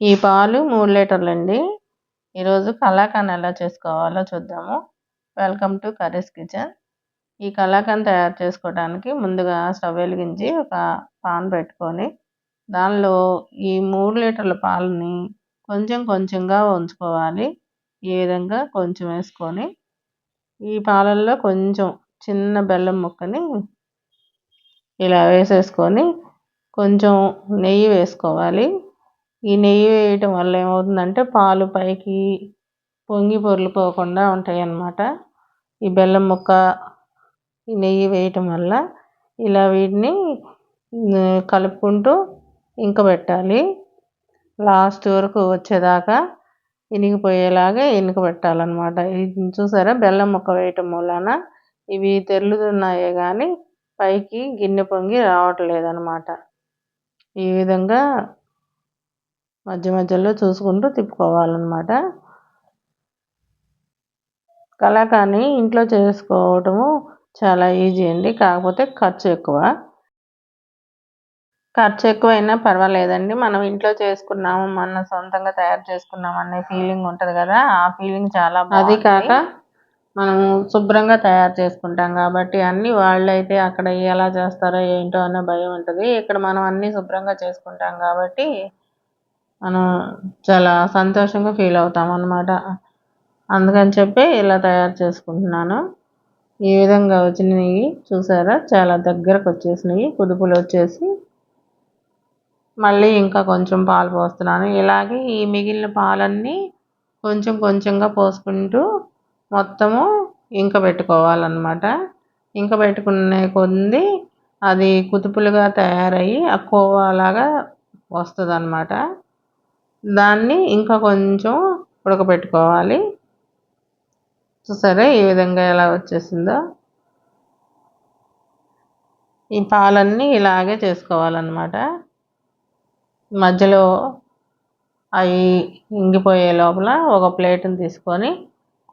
ఈ పాలు 3 లీటర్లండి. ఈరోజు కలాకండ్ ఎలా చేసుకోవాలో చూద్దాము. Welcome to curries kitchen. ఈ కలాకండ్ తయారు చేసుకోవడానికి ముందుగా స్టవ్ వెలిగించి ఒక పాన్ పెట్టుకొని దానిలో ఈ 3 లీటర్ల పాలని కొంచెం కొంచెంగా ఉంచుకోవాలి. ఈ విధంగా కొంచెం వేసుకొని ఈ పాలల్లో కొంచెం చిన్న బెల్లం ముక్కని ఇలా వేసేసుకొని కొంచెం నెయ్యి వేసుకోవాలి. ఈ నెయ్యి వేయటం వల్ల ఏమవుతుందంటే పాలు పైకి పొంగి పొర్లిపోకుండా ఉంటాయన్నమాట. ఈ బెల్లం ముక్క ఈ నెయ్యి వేయటం వల్ల ఇలా వీటిని కలుపుకుంటూ ఇంకబెట్టాలి. లాస్ట్ వరకు వచ్చేదాకా ఇనిగిపోయేలాగా ఇనకబెట్టాలన్నమాట. ఇది చూసారా, బెల్లం ముక్క వేయటం వలన ఇవి తెరులుతున్నాయే కానీ పైకి గిన్నె పొంగి రావట్లేదన్నమాట. ఈ విధంగా మధ్య మధ్యలో చూసుకుంటూ తిప్పుకోవాలన్నమాట. కలాకాండ్ని ఇంట్లో చేసుకోవటము చాలా ఈజీ అండి. కాకపోతే ఖర్చు ఎక్కువైనా పర్వాలేదండి. మనం ఇంట్లో చేసుకున్నాము, మన సొంతంగా తయారు చేసుకున్నాం అనే ఫీలింగ్ ఉంటుంది కదా, ఆ ఫీలింగ్ చాలా బాగుంది. అది కాక మనం శుభ్రంగా తయారు చేసుకుంటాం కాబట్టి అన్నీ వాళ్ళైతే అక్కడ ఎలా చేస్తారో ఏంటో అనే భయం ఉంటుంది. ఇక్కడ మనం అన్నీ శుభ్రంగా చేసుకుంటాం కాబట్టి మనం చాలా సంతోషంగా ఫీల్ అవుతాం అన్నమాట. అందుకని చెప్పి ఇలా తయారు చేసుకుంటున్నాను. ఈ విధంగా వచ్చినాయి చూసారా, చాలా దగ్గరకు వచ్చేసినాయి, కుదుపులు వచ్చేసి మళ్ళీ ఇంకా కొంచెం పాలు పోస్తున్నాను. ఇలాగే ఈ మిగిలిన పాలన్నీ కొంచెం కొంచెంగా పోసుకుంటూ మొత్తము ఇంకబెట్టుకోవాలన్నమాట. ఇంకబెట్టుకునే కొద్ది అది కుదుపులుగా తయారయ్యి ఆ కోవాలాగా వస్తుంది అన్నమాట. దాన్ని ఇంకా కొంచెం ఉడకబెట్టుకోవాలి. చూసారా ఈ విధంగా ఎలా వచ్చేసిందో. ఈ పాలన్నీ ఇలాగే చేసుకోవాలన్నమాట. మధ్యలో అవి ఇంగిపోయే లోపల ఒక ప్లేట్ని తీసుకొని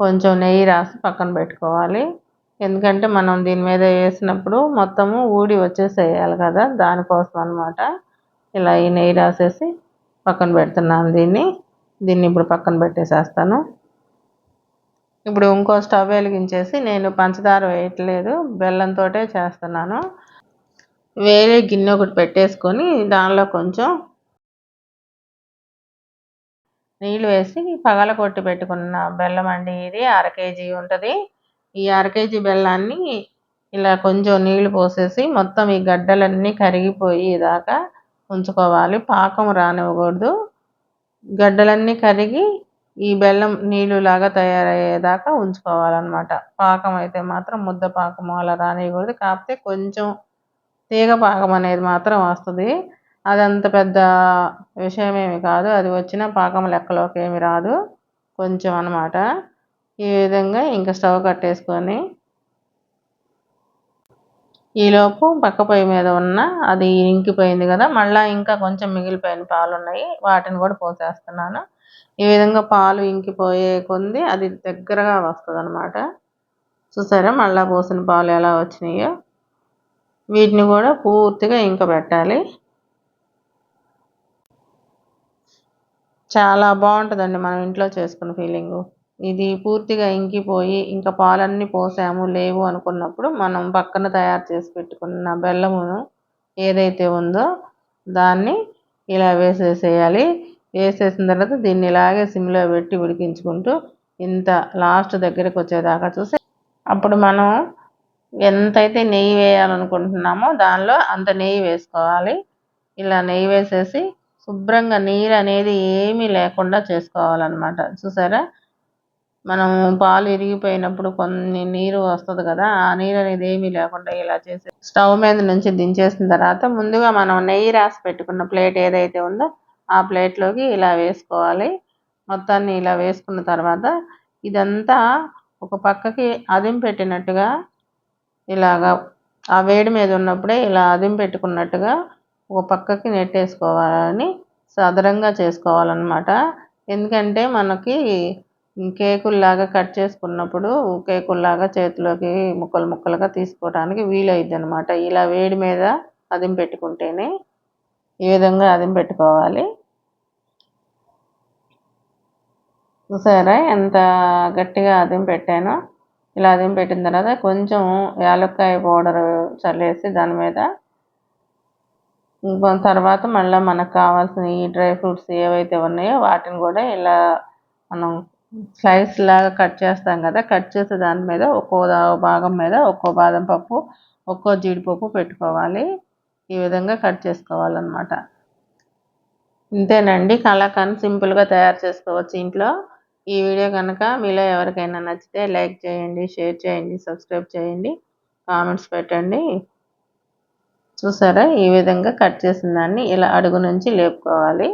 కొంచెం నెయ్యి రాసి పక్కన పెట్టుకోవాలి. ఎందుకంటే మనం దీని మీద వేసినప్పుడు మొత్తము ఊడి వచ్చేసేయాలి కదా, దానికోసం అన్నమాట. ఇలా ఈ నెయ్యి రాసేసి పక్కన పెడుతున్నాను. దీన్ని ఇప్పుడు పక్కన పెట్టేసేస్తాను. ఇప్పుడు ఇంకో స్టవ్ వెలిగించేసి నేను పంచదార వేయట్లేదు, బెల్లంతో చేస్తున్నాను. వేరే గిన్నె ఒకటి పెట్టేసుకొని దానిలో కొంచెం నీళ్ళు వేసి పగలగొట్టి పెట్టుకున్న బెల్లం అండి. ఇది 1/2 కేజీ ఉంటుంది. ఈ 1/2 కేజీ బెల్లాన్ని ఇలా కొంచెం నీళ్లు పోసేసి మొత్తం ఈ గడ్డలన్నీ కరిగిపోయేదాకా ఉంచుకోవాలి. పాకం రానివ్వకూడదు. గడ్డలన్నీ కరిగి ఈ బెల్లం నీళ్ళులాగా తయారయ్యేదాకా ఉంచుకోవాలన్నమాట. పాకం అయితే మాత్రం ముద్ద పాకం అలా రానివ్వకూడదు. కాకపోతే కొంచెం తీగ పాకం అనేది మాత్రం వస్తుంది. అదంత పెద్ద విషయమేమి కాదు. అది వచ్చిన పాకం లెక్కలోకి ఏమి రాదు, కొంచెం అన్నమాట. ఈ విధంగా ఇంకా స్టవ్ కట్టేసుకొని ఈలోపు పక్క పొయ్యి మీద ఉన్న అది ఇంకిపోయింది కదా, మళ్ళీ ఇంకా కొంచెం మిగిలిపోయిన పాలు ఉన్నాయి, వాటిని కూడా పోసేస్తున్నాను. ఈ విధంగా పాలు ఇంకిపోయే కొద్ది అది దగ్గరగా వస్తుంది అన్నమాట. చూసారా మళ్ళీ పోసిన పాలు ఎలా వచ్చినాయో. వీటిని కూడా పూర్తిగా ఇంకబెట్టాలి. చాలా బాగుంటుందండి మనం ఇంట్లో చేసుకున్న ఫీలింగు. ఇది పూర్తిగా ఇంకిపోయి ఇంకా పాలన్నీ పోసాము లేవు అనుకున్నప్పుడు మనం పక్కన తయారు చేసి పెట్టుకున్న బెల్లమును ఏదైతే ఉందో దాన్ని ఇలా వేసేసేయాలి. వేసేసిన తర్వాత దీన్ని ఇలాగే సిమ్లో పెట్టి ఉడికించుకుంటూ ఇంత లాస్ట్ దగ్గరికి వచ్చేదాకా చూసి అప్పుడు మనం ఎంతైతే నెయ్యి వేయాలనుకుంటున్నామో దానిలో అంత నెయ్యి వేసుకోవాలి. ఇలా నెయ్యి వేసేసి శుభ్రంగా నీరు అనేది ఏమీ లేకుండా చేసుకోవాలన్నమాట. చూసారా, మనం పాలు ఇరిగిపోయినప్పుడు కొన్ని నీరు వస్తుంది కదా, ఆ నీరు అనేది ఏమీ లేకుండా ఇలా చేసి స్టవ్ మీద నుంచి దించేసిన తర్వాత ముందుగా మనం నెయ్యి రాసి పెట్టుకున్న ప్లేట్ ఏదైతే ఉందో ఆ ప్లేట్లోకి ఇలా వేసుకోవాలి. మొత్తాన్ని ఇలా వేసుకున్న తర్వాత ఇదంతా ఒక పక్కకి అదిం పెట్టినట్టుగా ఇలాగా ఆ వేడి మీద ఉన్నప్పుడే ఇలా అదిం పెట్టుకున్నట్టుగా ఒక పక్కకి నెట్టేసుకోవాలని సదరంగా చేసుకోవాలన్నమాట. ఎందుకంటే మనకి కేకుల్లాగా కట్ చేసుకున్నప్పుడు కేకుల్లాగా చేతిలోకి ముక్కలు ముక్కలుగా తీసుకోవడానికి వీలైద్ది అనమాట. ఇలా వేడి మీద అదిం పెట్టుకుంటేనే ఈ విధంగా అదిం పెట్టుకోవాలి. చూసారా ఎంత గట్టిగా అదిం పెట్టానో. ఇలా అదిం పెట్టిన తర్వాత కొంచెం యాలక్కాయ పౌడర్ చల్లేసి దాని మీద తర్వాత మళ్ళీ మనకు కావాల్సిన ఈ డ్రై ఫ్రూట్స్ ఏవైతే ఉన్నాయో వాటిని కూడా ఇలా మనం స్లైస్ లాగా కట్ చేస్తాం కదా, కట్ చేసే దాని మీద ఒక్కో భాగం మీద ఒక్కో బాదం పప్పు, ఒక్కో జీడిపప్పు పెట్టుకోవాలి. ఈ విధంగా కట్ చేసుకోవాలన్నమాట. ఇంతేనండి, కలాకండ్ సింపుల్గా తయారు చేసుకోవచ్చు ఇంట్లో. ఈ వీడియో కనుక మీలో ఎవరికైనా నచ్చితే లైక్ చేయండి, షేర్ చేయండి, సబ్స్క్రైబ్ చేయండి, కామెంట్స్ పెట్టండి. చూసారా, ఈ విధంగా కట్ చేసిన దాన్ని ఇలా అడుగు నుంచి లేపుకోవాలి.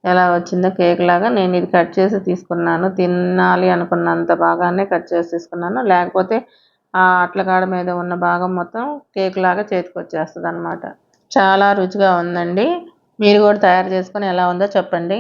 ఎలా వచ్చిందో కేక్ లాగా. నేను ఇది కట్ చేసి తీసుకున్నాను, తినాలి అనుకున్నంత బాగానే కట్ చేసి తీసుకున్నాను. లేకపోతే ఆ అట్లకాడ మీద ఉన్న భాగం మొత్తం కేక్ లాగా చేతికి వచ్చేస్తుంది అన్నమాట. చాలా రుచిగా ఉందండి. మీరు కూడా తయారు చేసుకొని ఎలా ఉందో చెప్పండి.